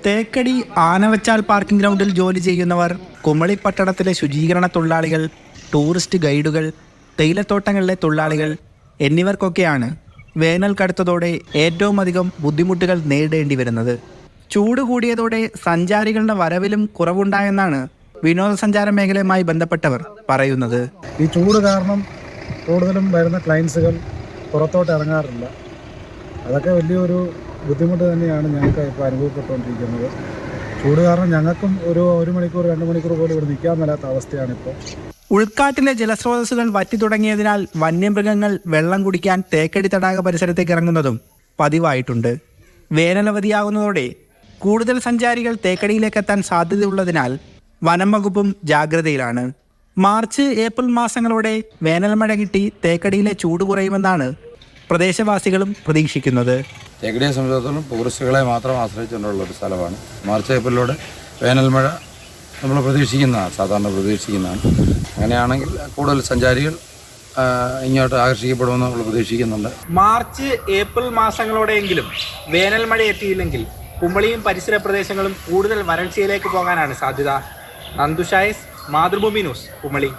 Thekkady Anavachal parking ഗ്രൗണ്ടിൽ ജോലി ചെയ്യുന്നവർ, കുമളി പട്ടണത്തിലെ ശുചീകരണ തൊഴിലാളികൾ, ടൂറിസ്റ്റ് ഗൈഡുകൾ, തേയിലത്തോട്ടങ്ങളിലെ തൊഴിലാളികൾ എന്നിവർക്കൊക്കെയാണ് വേനൽ കടുത്തതോടെ ഏറ്റവും അധികം ബുദ്ധിമുട്ടുകൾ നേരിടേണ്ടി വരുന്നത്. ചൂട് കൂടിയതോടെ സഞ്ചാരികളുടെ വരവിലും കുറവുണ്ടായെന്നാണ് വിനോദസഞ്ചാര മേഖലയുമായി ബന്ധപ്പെട്ടവർ പറയുന്നത്. ഈ ചൂട് കാരണം കൂടുതലും വരുന്ന ക്ലയൻസുകൾ പുറത്തോട്ട് ഇറങ്ങാറില്ല. അതൊക്കെ വലിയൊരു ബുദ്ധിമുട്ട് തന്നെയാണ് ഞങ്ങൾക്ക് ഇപ്പോൾ അനുഭവപ്പെട്ടുകൊണ്ടിരിക്കുന്നത്. ചൂട് കാരണം ഞങ്ങൾക്കും ഒരു മണിക്കൂർ 2 മണിക്കൂർ പോലും ഇവിടെ നിൽക്കാൻ മേലാത്ത അവസ്ഥയാണിപ്പോൾ. ഉൾക്കാട്ടിലെ ജലസ്രോതസ്സുകൾ വറ്റി തുടങ്ങിയതിനാൽ വന്യമൃഗങ്ങൾ വെള്ളം കുടിക്കാൻ തേക്കടി തടാക പരിസരത്തേക്ക് ഇറങ്ങുന്നതും പതിവായിട്ടുണ്ട്. വേനലവധിയാകുന്നതോടെ കൂടുതൽ സഞ്ചാരികൾ തേക്കടിയിലേക്ക് എത്താൻ സാധ്യതയുള്ളതിനാൽ വനം വകുപ്പും ജാഗ്രതയിലാണ്. മാർച്ച് ഏപ്രിൽ മാസങ്ങളോടെ വേനൽ മഴ കിട്ടി തേക്കടിയിലെ ചൂട് കുറയുമെന്നാണ് പ്രദേശവാസികളും പ്രതീക്ഷിക്കുന്നത്. തേക്കടിയെ സംബന്ധിച്ചിടത്തോളം ടൂറിസ്റ്റുകളെ മാത്രം ആശ്രയിച്ചുകൊണ്ടുള്ള ഒരു സ്ഥലമാണ്. മാർച്ച് ഏപ്രിലോടെ വേനൽ മഴ നമ്മൾ സാധാരണ പ്രതീക്ഷിക്കുന്നതാണ്. അങ്ങനെയാണെങ്കിൽ കൂടുതൽ സഞ്ചാരികൾ ഇങ്ങോട്ട് ആകർഷിക്കപ്പെടുമെന്ന് നമ്മൾ പ്രതീക്ഷിക്കുന്നുണ്ട്. മാർച്ച് ഏപ്രിൽ മാസങ്ങളോടെയെങ്കിലും വേനൽ മഴ എത്തിയില്ലെങ്കിൽ കുമളിയും പരിസര പ്രദേശങ്ങളും കൂടുതൽ വരൾച്ചയിലേക്ക് പോകാനാണ് സാധ്യത. നന്ദുഷായസ്, മാതൃഭൂമി ന്യൂസ്, കുമളി.